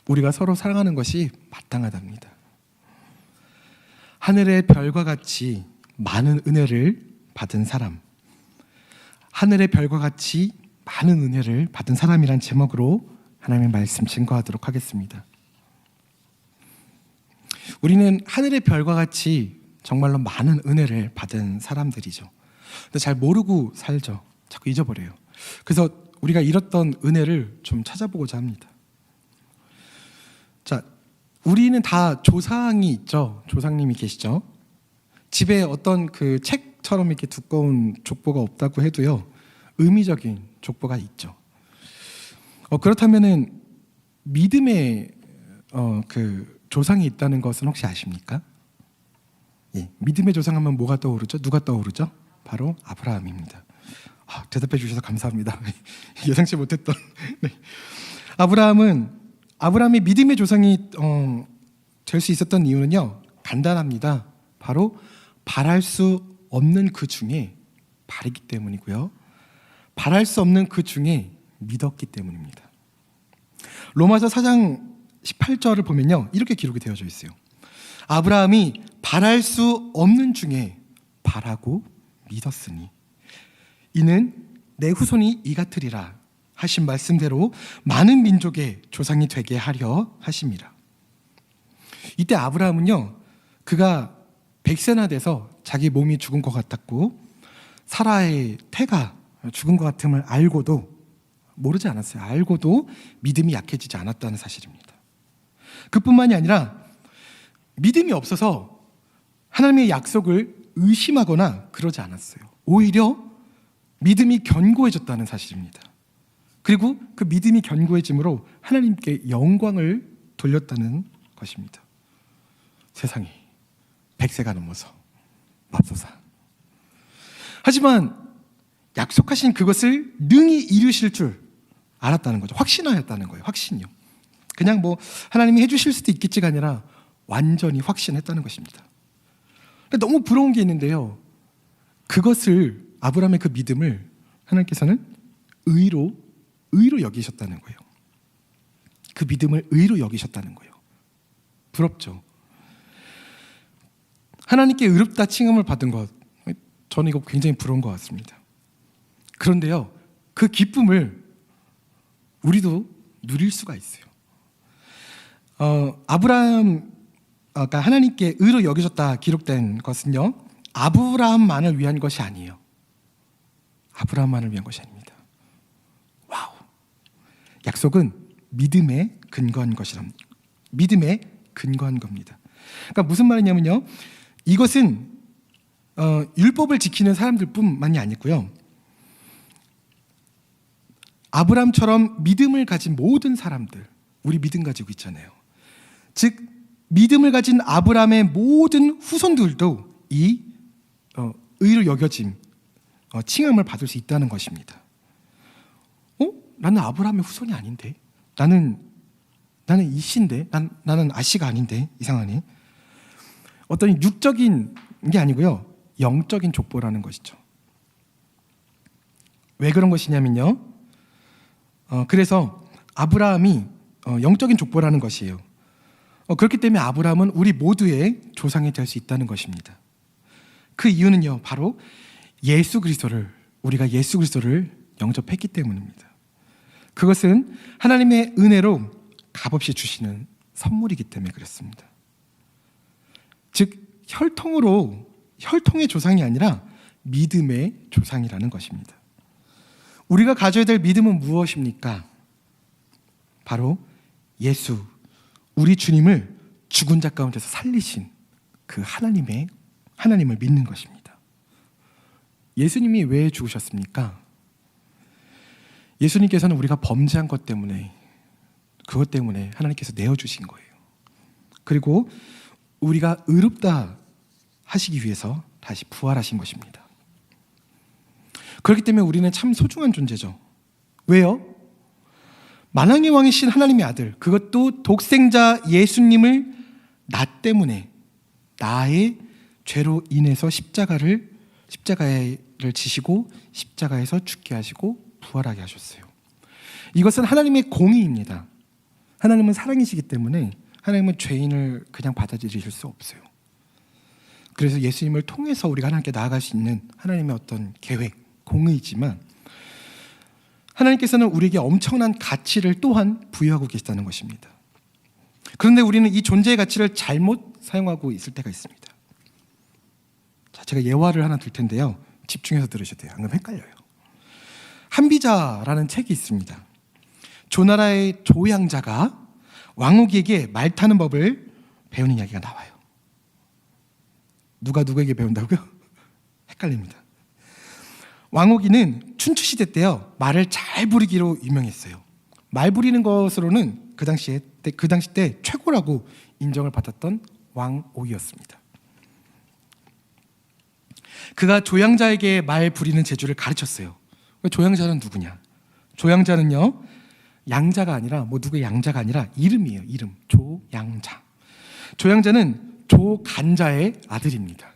우리가 서로 사랑하는 것이 마땅하답니다. 하늘의 별과 같이 많은 은혜를 받은 사람, 하늘의 별과 같이 많은 은혜를 받은 사람이란 제목으로 하나님의 말씀 증거하도록 하겠습니다. 우리는 하늘의 별과 같이 정말로 많은 은혜를 받은 사람들이죠. 근데 잘 모르고 살죠. 자꾸 잊어버려요. 그래서 우리가 잃었던 은혜를 좀 찾아보고자 합니다. 자, 우리는 다 조상이 있죠. 조상님이 계시죠. 집에 어떤 그 책처럼 이렇게 두꺼운 족보가 없다고 해도요, 의미적인 족보가 있죠. 그렇다면은 믿음의 그 조상이 있다는 것은 혹시 아십니까? 예, 믿음의 조상하면 뭐가 떠오르죠? 누가 떠오르죠? 바로 아브라함입니다. 대답해 주셔서 감사합니다. 예상치 못했던. 네. 아브라함이 믿음의 조상이 될 수 있었던 이유는요, 간단합니다. 바로 바랄 수 없는 그 중에 바르기 때문이고요, 바랄 수 없는 그 중에 믿었기 때문입니다. 로마서 4장 18절을 보면요, 이렇게 기록이 되어져 있어요. 아브라함이 바랄 수 없는 중에 바라고 믿었으니 이는 내 후손이 이 같으리라 하신 말씀대로 많은 민족의 조상이 되게 하려 하심이라. 이때 아브라함은요, 그가 100세나 돼서 자기 몸이 죽은 것 같았고 사라의 태가 죽은 것 같음을 알고도, 모르지 않았어요. 알고도 믿음이 약해지지 않았다는 사실입니다. 그뿐만이 아니라 믿음이 없어서 하나님의 약속을 의심하거나 그러지 않았어요. 오히려 믿음이 견고해졌다는 사실입니다. 그리고 그 믿음이 견고해짐으로 하나님께 영광을 돌렸다는 것입니다. 세상에 100세가 넘어서 맙소사. 하지만 약속하신 그것을 능히 이루실 줄 알았다는 거죠. 확신하였다는 거예요. 확신이요. 그냥 뭐 하나님이 해주실 수도 있겠지가 아니라 완전히 확신했다는 것입니다. 너무 부러운 게 있는데요, 그것을, 아브라함의 그 믿음을 하나님께서는 의로 여기셨다는 거예요. 그 믿음을 의로 여기셨다는 거예요. 부럽죠? 하나님께 의롭다 칭함을 받은 것, 저는 이거 굉장히 부러운 것 같습니다. 그런데요, 그 기쁨을 우리도 누릴 수가 있어요. 그러니까 하나님께 의로 여기셨다 기록된 것은요, 아브라함만을 위한 것이 아니에요. 아브라함만을 위한 것이 아닙니다. 와우. 약속은 믿음에 근거한 것이랍니다. 믿음에 근거한 겁니다. 그러니까 무슨 말이냐면요, 이것은 율법을 지키는 사람들뿐만이 아니고요, 아브라함처럼 믿음을 가진 모든 사람들, 우리 믿음 가지고 있잖아요. 즉 믿음을 가진 아브라함의 모든 후손들도 이 의로 여겨짐, 칭함을 받을 수 있다는 것입니다. 나는 아브라함의 후손이 아닌데, 나는 이씨인데, 나는 아씨가 아닌데, 이상하네. 어떤 육적인 게 아니고요, 영적인 족보라는 것이죠. 왜 그런 것이냐면요, 그래서 아브라함이 영적인 족보라는 것이에요. 그렇기 때문에 아브라함은 우리 모두의 조상이 될 수 있다는 것입니다. 그 이유는요, 바로 우리가 예수 그리스도를 영접했기 때문입니다. 그것은 하나님의 은혜로 값없이 주시는 선물이기 때문에 그렇습니다. 즉 혈통의 조상이 아니라 믿음의 조상이라는 것입니다. 우리가 가져야 될 믿음은 무엇입니까? 바로 예수, 우리 주님을 죽은 자 가운데서 살리신 그 하나님을 믿는 것입니다. 예수님이 왜 죽으셨습니까? 예수님께서는 우리가 범죄한 것 때문에, 그것 때문에 하나님께서 내어주신 거예요. 그리고 우리가 의롭다 하시기 위해서 다시 부활하신 것입니다. 그렇기 때문에 우리는 참 소중한 존재죠. 왜요? 만왕의 왕이신 하나님의 아들, 그것도 독생자 예수님을 나 때문에, 나의 죄로 인해서 십자가를 지시고 십자가에서 죽게 하시고 부활하게 하셨어요. 이것은 하나님의 공의입니다. 하나님은 사랑이시기 때문에 하나님은 죄인을 그냥 받아들이실 수 없어요. 그래서 예수님을 통해서 우리가 하나님께 나아갈 수 있는 하나님의 어떤 계획, 공의지만 하나님께서는 우리에게 엄청난 가치를 또한 부여하고 계시다는 것입니다. 그런데 우리는 이 존재의 가치를 잘못 사용하고 있을 때가 있습니다. 자, 제가 예화를 하나 들 텐데요. 집중해서 들으셔야 돼요. 안 그러면 헷갈려요. 한비자라는 책이 있습니다. 조나라의 조양자가 왕후기에게 말 타는 법을 배우는 이야기가 나와요. 누가 누구에게 배운다고요? 헷갈립니다. 왕후기는 춘추시대 때요, 말을 잘 부리기로 유명했어요. 말 부리는 것으로는 그 당시 때 최고라고 인정을 받았던 왕옥이었습니다. 그가 조양자에게 말 부리는 재주를 가르쳤어요. 조양자는 누구냐? 조양자는요, 양자가 아니라 누구의 양자가 아니라 이름이에요. 이름. 조양자. 조양자는 조간자의 아들입니다.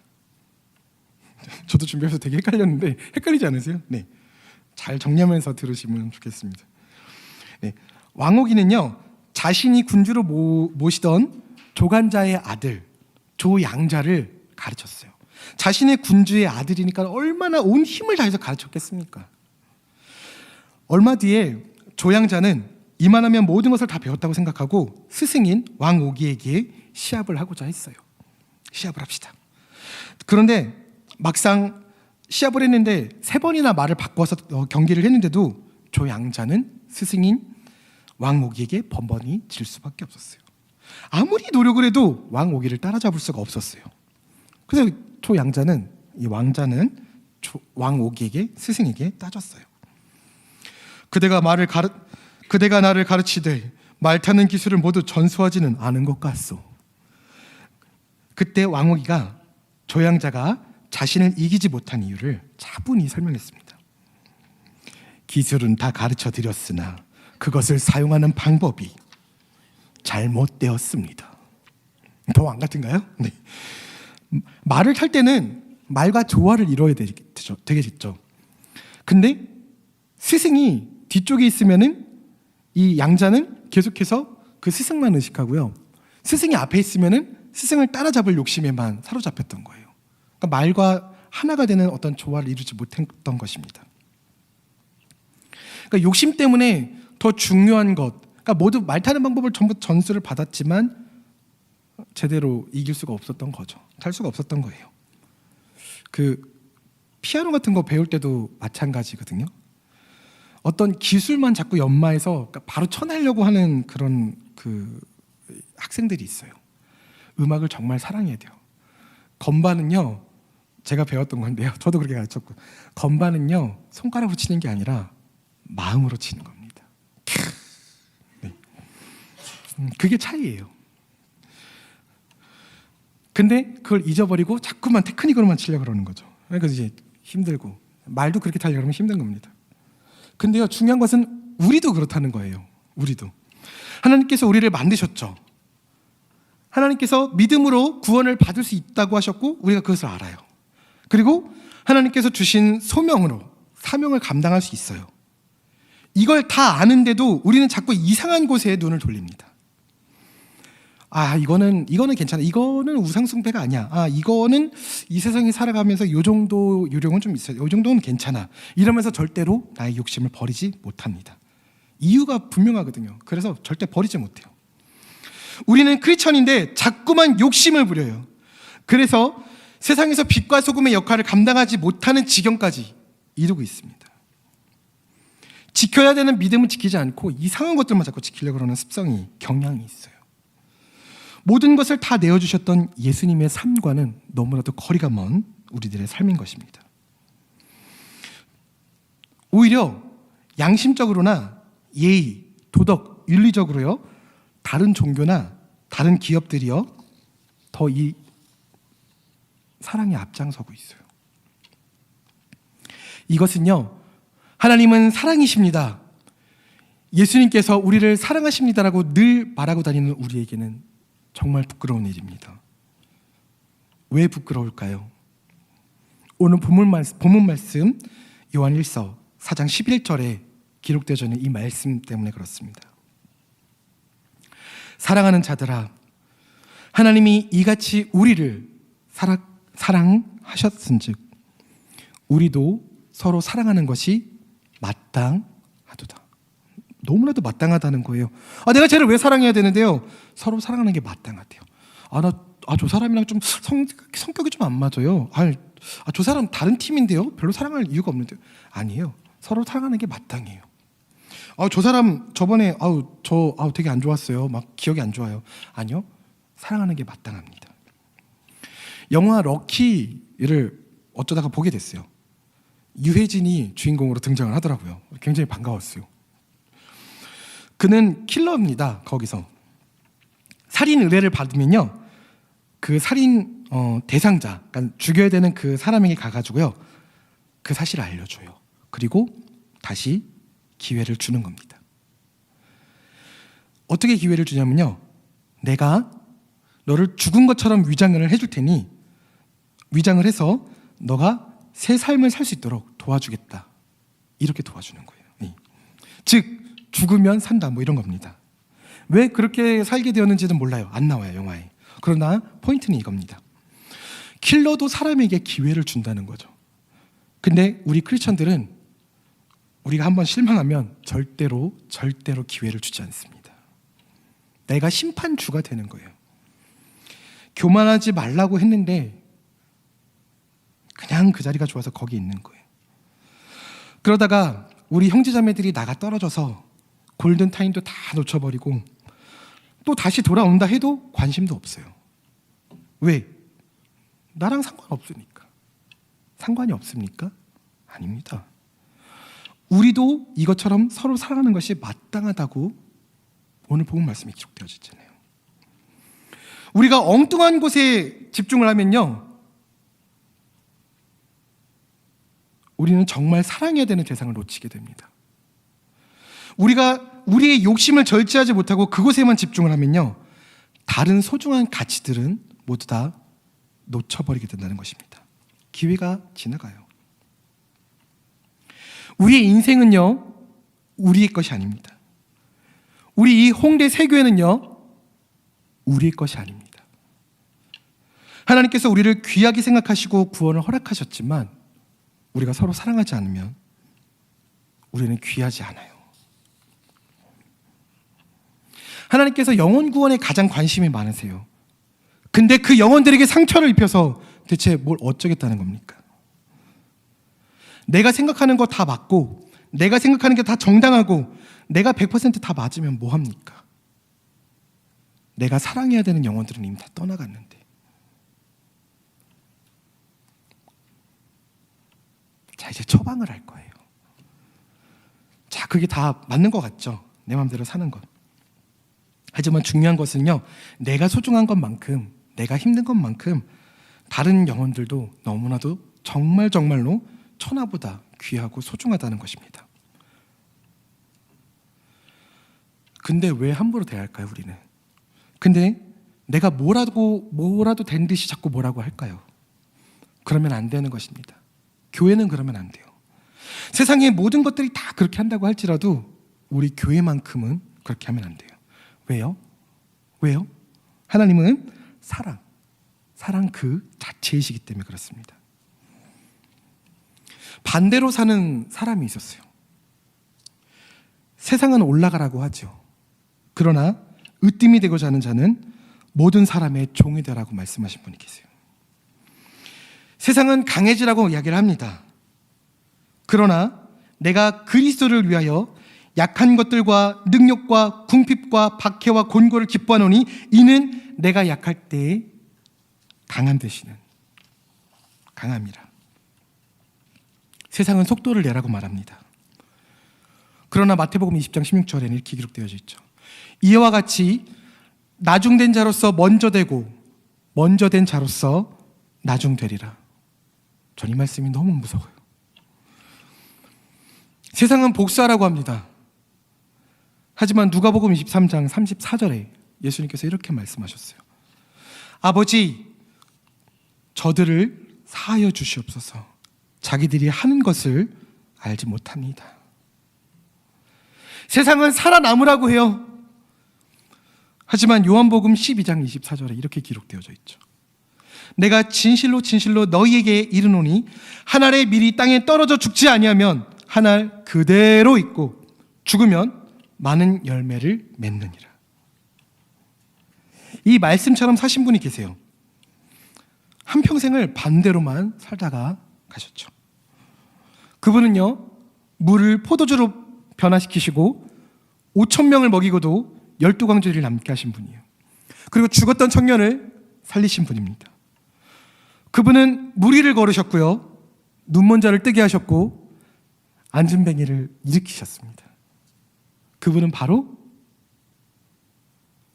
저도 준비해서 되게 헷갈렸는데 헷갈리지 않으세요? 네, 잘 정리하면서 들으시면 좋겠습니다. 네, 왕옥이는요, 자신이 군주로 모시던 조간자의 아들 조양자를 가르쳤어요. 자신의 군주의 아들이니까 얼마나 온 힘을 다해서 가르쳤겠습니까? 얼마 뒤에 조양자는 이만하면 모든 것을 다 배웠다고 생각하고 스승인 왕오기에게 시합을 하고자 했어요. 시합을 합시다. 그런데 막상 시합을 했는데 3번이나 말을 바꿔서 경기를 했는데도 조양자는 스승인 왕오기에게 번번이 질 수밖에 없었어요. 아무리 노력을 해도 왕오기를 따라잡을 수가 없었어요. 그래서 조양자는, 이 왕자는 왕오기에게, 스승에게 따졌어요. 그대가 나를 가르치되 말 타는 기술을 모두 전수하지는 않은 것 같소. 그때 왕오기가 조양자가 자신을 이기지 못한 이유를 차분히 설명했습니다. 기술은 다 가르쳐 드렸으나 그것을 사용하는 방법이 잘못되었습니다. 더 안 같은가요? 네. 말을 탈 때는 말과 조화를 이루어야 되겠죠. 근데 스승이 뒤쪽에 있으면은 이 양자는 계속해서 그 스승만 의식하고요, 스승이 앞에 있으면은 스승을 따라잡을 욕심에만 사로잡혔던 거예요. 그러니까 말과 하나가 되는 어떤 조화를 이루지 못했던 것입니다. 그러니까 욕심 때문에 더 중요한 것, 그러니까 모두 말 타는 방법을 전부 전수를 받았지만 제대로 이길 수가 없었던 거죠. 탈 수가 없었던 거예요. 그 피아노 같은 거 배울 때도 마찬가지거든요. 어떤 기술만 자꾸 연마해서 바로 쳐내려고 하는 그런 그 학생들이 있어요. 음악을 정말 사랑해야 돼요. 건반은요, 제가 배웠던 건데요, 저도 그렇게 가르쳤고, 건반은요 손가락으로 치는 게 아니라 마음으로 치는 겁니다. 네. 그게 차이예요. 근데 그걸 잊어버리고 자꾸만 테크닉으로만 치려고 그러는 거죠. 그러니까 이제 힘들고, 말도 그렇게 타려고 하면 힘든 겁니다. 근데요, 중요한 것은 우리도 그렇다는 거예요. 우리도 하나님께서 우리를 만드셨죠. 하나님께서 믿음으로 구원을 받을 수 있다고 하셨고 우리가 그것을 알아요. 그리고 하나님께서 주신 소명으로 사명을 감당할 수 있어요. 이걸 다 아는데도 우리는 자꾸 이상한 곳에 눈을 돌립니다. 이거는 괜찮아. 이거는 우상숭배가 아니야. 이거는 이 세상에 살아가면서 요 정도 요령은 좀 있어요. 요 정도는 괜찮아. 이러면서 절대로 나의 욕심을 버리지 못합니다. 이유가 분명하거든요. 그래서 절대 버리지 못해요. 우리는 크리스천인데 자꾸만 욕심을 부려요. 그래서 세상에서 빛과 소금의 역할을 감당하지 못하는 지경까지 이르고 있습니다. 지켜야 되는 믿음은 지키지 않고 이상한 것들만 자꾸 지키려고 하는 습성이, 경향이 있어요. 모든 것을 다 내어주셨던 예수님의 삶과는 너무나도 거리가 먼 우리들의 삶인 것입니다. 오히려 양심적으로나 예의, 도덕, 윤리적으로요, 다른 종교나 다른 기업들이요 더 이 사랑에 앞장서고 있어요. 이것은요, 하나님은 사랑이십니다, 예수님께서 우리를 사랑하십니다라고 늘 말하고 다니는 우리에게는 정말 부끄러운 일입니다. 왜 부끄러울까요? 오늘 본문 말씀 요한 1서 4장 11절에 기록되어 있는 이 말씀 때문에 그렇습니다. 사랑하는 자들아, 하나님이 이같이 우리를 사랑하셨은즉 우리도 서로 사랑하는 것이 마땅하도다. 너무나도 마땅하다는 거예요. 내가 쟤를 왜 사랑해야 되는데요? 서로 사랑하는 게 마땅하대요. 저 사람이랑 좀 성격이 좀 안 맞아요. 저 사람 다른 팀인데요? 별로 사랑할 이유가 없는데요? 아니에요. 서로 사랑하는 게 마땅해요. 저 사람 저번에 되게 안 좋았어요. 막 기억이 안 좋아요. 아니요. 사랑하는 게 마땅합니다. 영화 럭키를 어쩌다가 보게 됐어요. 유해진이 주인공으로 등장을 하더라고요. 굉장히 반가웠어요. 그는 킬러입니다. 거기서 살인 의뢰를 받으면요, 그 살인 대상자, 그러니까 죽여야 되는 그 사람에게 가가지고요, 그 사실을 알려줘요. 그리고 다시 기회를 주는 겁니다. 어떻게 기회를 주냐면요, 내가 너를 죽은 것처럼 위장을 해줄 테니 위장을 해서 너가 새 삶을 살 수 있도록 도와주겠다. 이렇게 도와주는 거예요. 즉 죽으면 산다, 뭐 이런 겁니다. 왜 그렇게 살게 되었는지는 몰라요. 안 나와요, 영화에. 그러나 포인트는 이겁니다. 킬러도 사람에게 기회를 준다는 거죠. 근데 우리 크리스천들은 우리가 한번 실망하면 절대로 기회를 주지 않습니다. 내가 심판주가 되는 거예요. 교만하지 말라고 했는데 그냥 그 자리가 좋아서 거기 있는 거예요. 그러다가 우리 형제자매들이 나가 떨어져서 골든타임도 다 놓쳐버리고 또 다시 돌아온다 해도 관심도 없어요. 왜? 나랑 상관없으니까. 상관이 없습니까? 아닙니다. 우리도 이것처럼 서로 사랑하는 것이 마땅하다고 오늘 복음 말씀이 기록되어 있잖아요. 우리가 엉뚱한 곳에 집중을 하면요, 우리는 정말 사랑해야 되는 대상을 놓치게 됩니다. 우리가 우리의 욕심을 절제하지 못하고 그곳에만 집중을 하면요, 다른 소중한 가치들은 모두 다 놓쳐버리게 된다는 것입니다. 기회가 지나가요. 우리의 인생은요, 우리의 것이 아닙니다. 우리 이 홍대 세교회는요, 우리의 것이 아닙니다. 하나님께서 우리를 귀하게 생각하시고 구원을 허락하셨지만 우리가 서로 사랑하지 않으면 우리는 귀하지 않아요. 하나님께서 영혼 구원에 가장 관심이 많으세요. 근데 그 영혼들에게 상처를 입혀서 대체 뭘 어쩌겠다는 겁니까? 내가 생각하는 거 다 맞고 내가 생각하는 게 다 정당하고 내가 100% 다 맞으면 뭐 합니까? 내가 사랑해야 되는 영혼들은 이미 다 떠나갔는데. 자, 이제 처방을 할 거예요. 자, 그게 다 맞는 것 같죠? 내 마음대로 사는 것. 하지만 중요한 것은요, 내가 소중한 것만큼, 내가 힘든 것만큼 다른 영혼들도 너무나도 정말로 천하보다 귀하고 소중하다는 것입니다. 근데 왜 함부로 대할까요, 우리는? 근데 내가 뭐라도 된 듯이 자꾸 뭐라고 할까요? 그러면 안 되는 것입니다. 교회는 그러면 안 돼요. 세상의 모든 것들이 다 그렇게 한다고 할지라도 우리 교회만큼은 그렇게 하면 안 돼요. 왜요? 하나님은 사랑 그 자체이시기 때문에 그렇습니다. 반대로 사는 사람이 있었어요. 세상은 올라가라고 하죠. 그러나 으뜸이 되고자 하는 자는 모든 사람의 종이 되라고 말씀하신 분이 계세요. 세상은 강해지라고 이야기를 합니다. 그러나 내가 그리스도를 위하여 약한 것들과 능력과 궁핍과 박해와 곤고를 기뻐하노니 이는 내가 약할 때에 강한 되시는 강함이라. 세상은 속도를 내라고 말합니다. 그러나 마태복음 20장 16절에는 이렇게 기록되어 있죠. 이와 같이 나중된 자로서 먼저 되고 먼저 된 자로서 나중되리라. 전 이 말씀이 너무 무서워요. 세상은 복수하라고 합니다. 하지만 누가복음 23장 34절에 예수님께서 이렇게 말씀하셨어요. 아버지, 저들을 사하여 주시옵소서. 자기들이 하는 것을 알지 못합니다. 세상은 살아남으라고 해요. 하지만 요한복음 12장 24절에 이렇게 기록되어져 있죠. 내가 진실로 진실로 너희에게 이르노니 한 알의 밀이 땅에 떨어져 죽지 아니하면 한 알 그대로 있고 죽으면 많은 열매를 맺느니라. 이 말씀처럼 사신 분이 계세요. 한평생을 반대로만 살다가 가셨죠. 그분은요, 물을 포도주로 변화시키시고 5,000명을 먹이고도 12광주리를 남게 하신 분이에요. 그리고 죽었던 청년을 살리신 분입니다. 그분은 무리를 걸으셨고요, 눈먼 자를 뜨게 하셨고 안진뱅이를 일으키셨습니다. 그분은 바로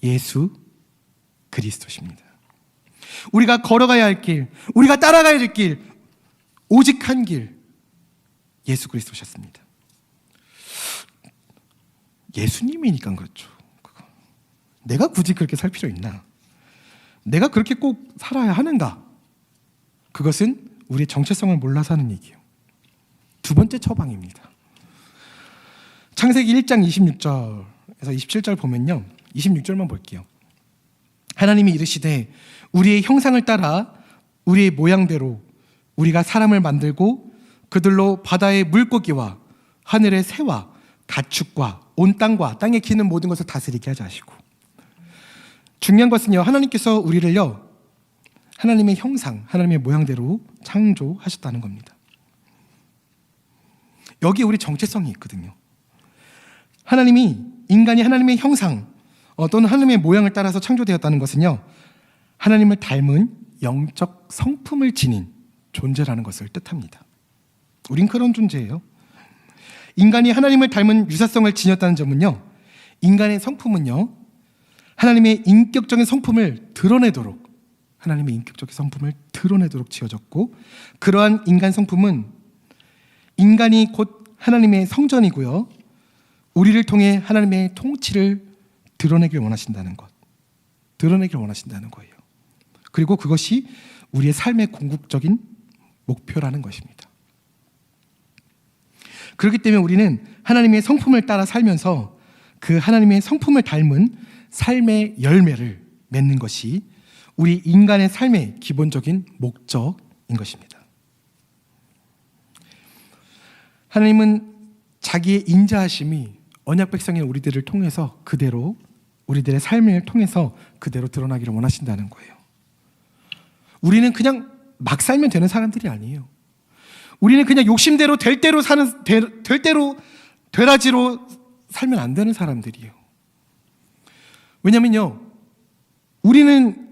예수 그리스도십니다. 우리가 걸어가야 할 길, 우리가 따라가야 될 길, 오직 한 길, 예수 그리스도셨습니다. 예수님이니까 그렇죠. 내가 굳이 그렇게 살 필요 있나? 내가 그렇게 꼭 살아야 하는가? 그것은 우리의 정체성을 몰라서 하는 얘기예요. 두 번째 처방입니다. 창세기 1장 26절에서 27절 보면요, 26절만 볼게요. 하나님이 이르시되 우리의 형상을 따라 우리의 모양대로 우리가 사람을 만들고 그들로 바다의 물고기와 하늘의 새와 가축과 온 땅과 땅에 기는 모든 것을 다스리게 하자 하시고, 중요한 것은요, 하나님께서 우리를요 하나님의 형상, 하나님의 모양대로 창조하셨다는 겁니다. 여기에 우리 정체성이 있거든요. 인간이 하나님의 형상 또는 하나님의 모양을 따라서 창조되었다는 것은요, 하나님을 닮은 영적 성품을 지닌 존재라는 것을 뜻합니다. 우린 그런 존재예요. 인간이 하나님을 닮은 유사성을 지녔다는 점은요, 인간의 성품은요 하나님의 인격적인 성품을 드러내도록, 하나님의 인격적인 성품을 드러내도록 지어졌고, 그러한 인간 성품은 인간이 곧 하나님의 성전이고요, 우리를 통해 하나님의 통치를 드러내길 원하신다는 것, 드러내길 원하신다는 거예요. 그리고 그것이 우리의 삶의 궁극적인 목표라는 것입니다. 그렇기 때문에 우리는 하나님의 성품을 따라 살면서 그 하나님의 성품을 닮은 삶의 열매를 맺는 것이 우리 인간의 삶의 기본적인 목적인 것입니다. 하나님은 자기의 인자하심이 언약 백성인 우리들을 통해서 그대로, 우리들의 삶을 통해서 그대로 드러나기를 원하신다는 거예요. 우리는 그냥 막 살면 되는 사람들이 아니에요. 우리는 그냥 욕심대로 될 대로 사는, 될 대로 되라지로 살면 안 되는 사람들이에요. 왜냐면요, 우리는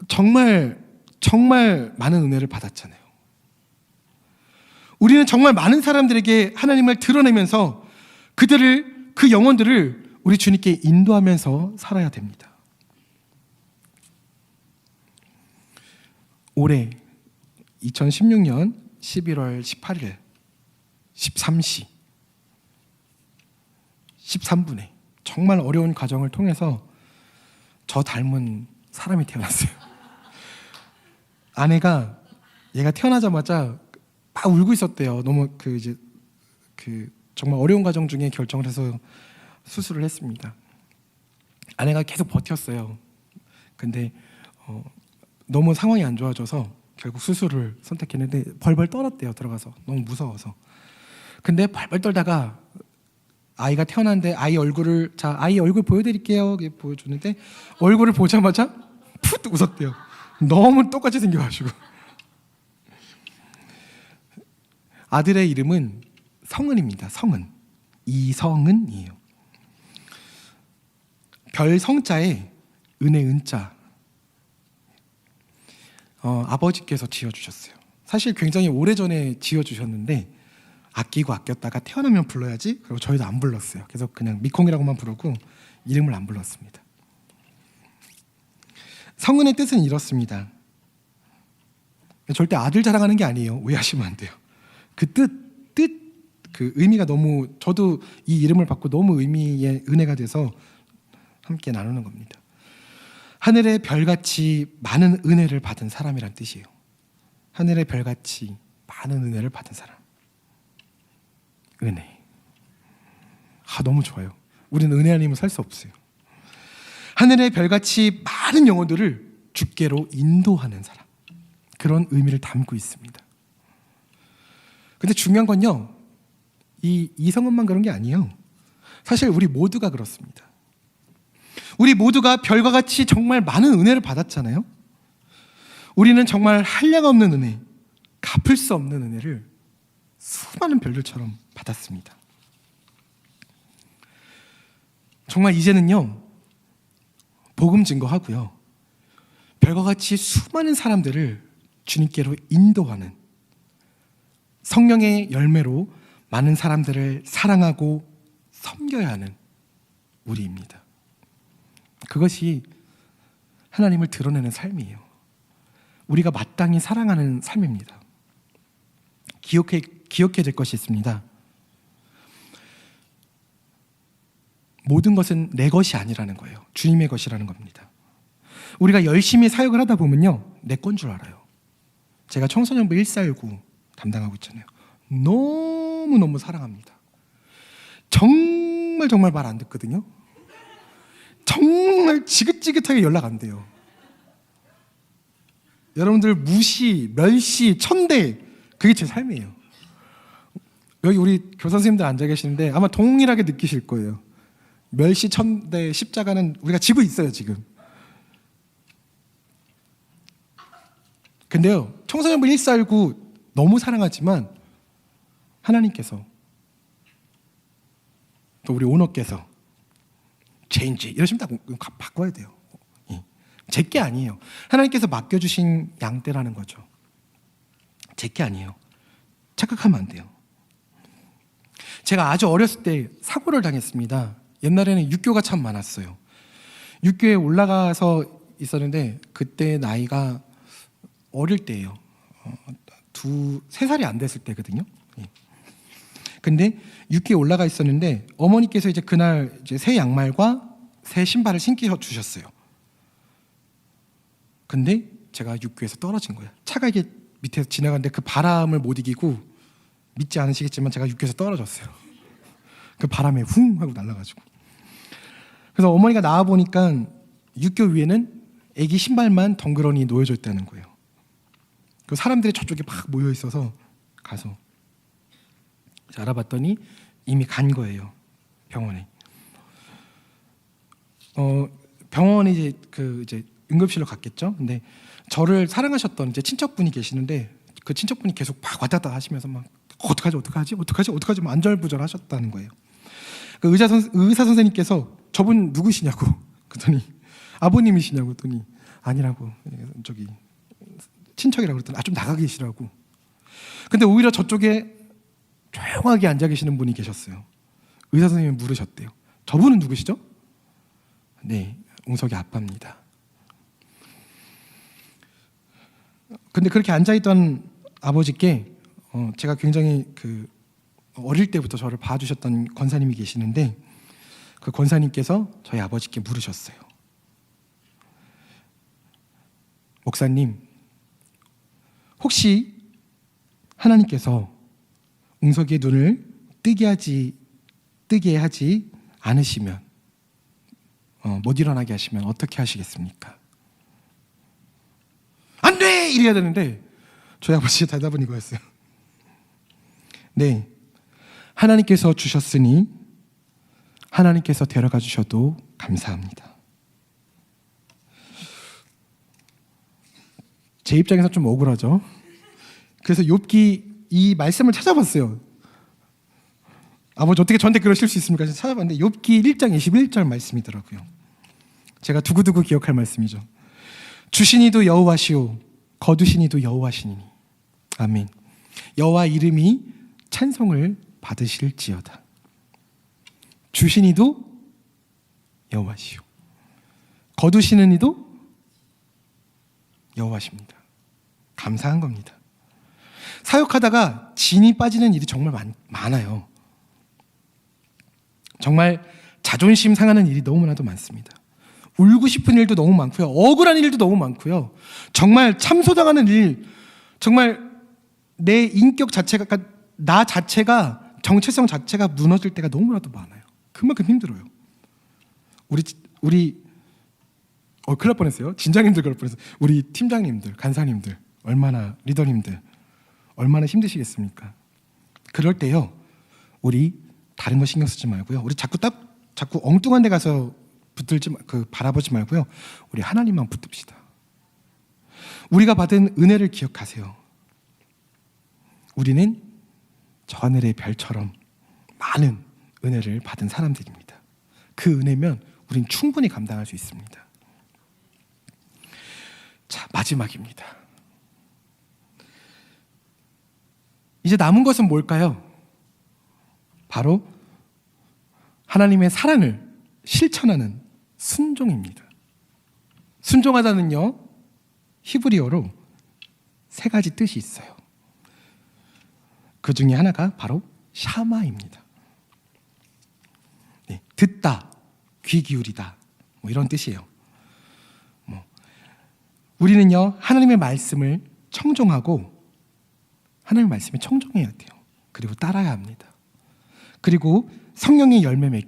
정말 많은 은혜를 받았잖아요. 우리는 정말 많은 사람들에게 하나님을 드러내면서 그 영혼들을 우리 주님께 인도하면서 살아야 됩니다. 올해 2016년 11월 18일 13시 13분에 정말 어려운 과정을 통해서 저 닮은 사람이 태어났어요. 아내가 얘가 태어나자마자 막 울고 있었대요. 너무 정말 어려운 과정 중에 결정을 해서 수술을 했습니다. 아내가 계속 버텼어요. 근데 너무 상황이 안 좋아져서 결국 수술을 선택했는데 벌벌 떨었대요. 들어가서 너무 무서워서. 근데 벌벌 떨다가 아이가 태어났는데 아이 얼굴을, 자, 아이 얼굴 보여드릴게요. 보여주는데 얼굴을 보자마자 푸드 웃었대요. 너무 똑같이 생겨가지고. 아들의 이름은 성은입니다. 성은. 이성은이에요. 별 성자에 은혜 은자. 아버지께서 지어주셨어요. 사실 굉장히 오래전에 지어주셨는데 아끼고 아꼈다가 태어나면 불러야지, 그리고 저희도 안 불렀어요. 그래서 그냥 미콩이라고만 부르고 이름을 안 불렀습니다. 성은의 뜻은 이렇습니다. 절대 아들 자랑하는 게 아니에요. 오해하시면 안 돼요. 그 의미가 너무, 저도 이 이름을 받고 너무 의미의 은혜가 돼서 함께 나누는 겁니다. 하늘의 별같이 많은 은혜를 받은 사람이란 뜻이에요. 하늘의 별같이 많은 은혜를 받은 사람. 은혜. 너무 좋아요. 우리는 은혜 아니면 살 수 없어요. 하늘의 별같이 많은 영혼들을 주께로 인도하는 사람, 그런 의미를 담고 있습니다. 근데 중요한 건요, 이 이성은만 그런 게 아니에요. 사실 우리 모두가 그렇습니다. 우리 모두가 별과 같이 정말 많은 은혜를 받았잖아요. 우리는 정말 한량없는 은혜, 갚을 수 없는 은혜를 수많은 별들처럼 받았습니다. 정말 이제는요, 복음 증거하고요, 별과 같이 수많은 사람들을 주님께로 인도하는 성령의 열매로 많은 사람들을 사랑하고 섬겨야 하는 우리입니다. 그것이 하나님을 드러내는 삶이에요. 우리가 마땅히 사랑하는 삶입니다. 기억해야 될 것이 있습니다. 모든 것은 내 것이 아니라는 거예요. 주님의 것이라는 겁니다. 우리가 열심히 사역을 하다 보면요, 내 건 줄 알아요. 제가 청소년부 149 담당하고 있잖아요. 너무너무 사랑합니다. 정말 말 안 듣거든요. 정말 지긋지긋하게 연락 안 돼요. 여러분들 무시, 멸시, 천대, 그게 제 삶이에요. 여기 우리 교사 선생님들 앉아 계시는데 아마 동일하게 느끼실 거예요. 멸시, 천대, 십자가는 우리가 지고 있어요, 지금. 근데요, 청소년부 149 너무 사랑하지만 하나님께서, 또 우리 오너께서 체인지 이러시면 다 바꿔야 돼요. 제게 아니에요. 하나님께서 맡겨주신 양떼라는 거죠. 제게 아니에요. 착각하면 안 돼요. 제가 아주 어렸을 때 사고를 당했습니다. 옛날에는 육교가 참 많았어요. 육교에 올라가서 있었는데 그때 나이가 어릴 때예요. 3살이 안 됐을 때거든요. 근데 육교에 올라가 있었는데 어머니께서 이제 그날 이제 새 양말과 새 신발을 신겨 주셨어요. 근데 제가 육교에서 떨어진 거예요. 차가 이게 밑에서 지나가는데 그 바람을 못 이기고, 믿지 않으시겠지만 제가 육교에서 떨어졌어요. 그 바람에 훅 하고 날아가지고. 그래서 어머니가 나와 보니까 육교 위에는 애기 신발만 덩그러니 놓여져 있다는 거예요. 그 사람들이 저쪽에 막 모여 있어서 가서 알아봤더니 이미 간 거예요, 병원에. 병원에 이제 응급실로 갔겠죠. 근데 저를 사랑하셨던 이제 친척분이 계시는데 그 친척분이 계속 막 왔다 갔다 하시면서 막 어떡하지 막 안절부절하셨다는 거예요. 그 의사 선생님께서 저분 누구시냐고 그랬더니 아버님이시냐고 했더니 아니라고, 저기 친척이라고 그랬더니 좀 나가 계시라고. 근데 오히려 저쪽에 조용하게 앉아 계시는 분이 계셨어요. 의사 선생님이 물으셨대요. 저분은 누구시죠? 네, 웅석이 아빠입니다. 근데 그렇게 앉아있던 아버지께 제가 굉장히 어릴 때부터 저를 봐주셨던 권사님이 계시는데 그 권사님께서 저희 아버지께 물으셨어요. 목사님, 혹시 하나님께서 웅석이의 눈을 뜨게 하지 않으시면, 못 일어나게 하시면 어떻게 하시겠습니까? 안 돼! 이래야 되는데 저희 아버지의 대답은 이거였어요. 네, 하나님께서 주셨으니 하나님께서 데려가 주셔도 감사합니다. 제 입장에서 좀 억울하죠. 그래서 욥기 이 말씀을 찾아봤어요. 아버지 어떻게 저한테 그러실 수 있습니까? 찾아봤는데 욥기 1장 21절 말씀이더라고요. 제가 두고두고 기억할 말씀이죠. 주시니도 여호와시오 거두시니도 여호와시니 아멘. 여호와 이름이 찬송을 받으실지어다. 주시니도 여호와시오 거두시는 이도 여호와십니다. 감사한 겁니다. 사역하다가 진이 빠지는 일이 정말 많아요. 정말 자존심 상하는 일이 너무나도 많습니다. 울고 싶은 일도 너무 많고요. 억울한 일도 너무 많고요. 정말 참소당하는 일, 정말 내 인격 자체가, 나 자체가, 정체성 자체가 무너질 때가 너무나도 많아요. 그만큼 힘들어요. 우리 큰일 날 뻔했어요. 진장님들 그럴 뻔했어요. 우리 팀장님들, 간사님들, 얼마나 리더님들 얼마나 힘드시겠습니까? 그럴 때요, 우리 다른 거 신경 쓰지 말고요. 우리 자꾸 엉뚱한 데 가서 바라보지 말고요. 우리 하나님만 붙듭시다. 우리가 받은 은혜를 기억하세요. 우리는 저 하늘의 별처럼 많은 은혜를 받은 사람들입니다. 그 은혜면 우린 충분히 감당할 수 있습니다. 자, 마지막입니다. 이제 남은 것은 뭘까요? 바로 하나님의 사랑을 실천하는 순종입니다. 순종하다는요, 히브리어로 3가지 뜻이 있어요. 그 중에 하나가 바로 샤마입니다. 네, 듣다, 귀 기울이다, 뭐 이런 뜻이에요. 우리는요, 하나님의 말씀을 청종하고 하나님의 말씀에 청종해야 돼요. 그리고 따라야 합니다. 그리고 성령의 열매를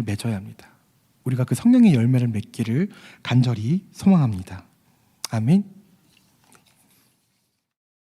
맺어야 합니다. 우리가 그 성령의 열매를 맺기를 간절히 소망합니다. 아멘.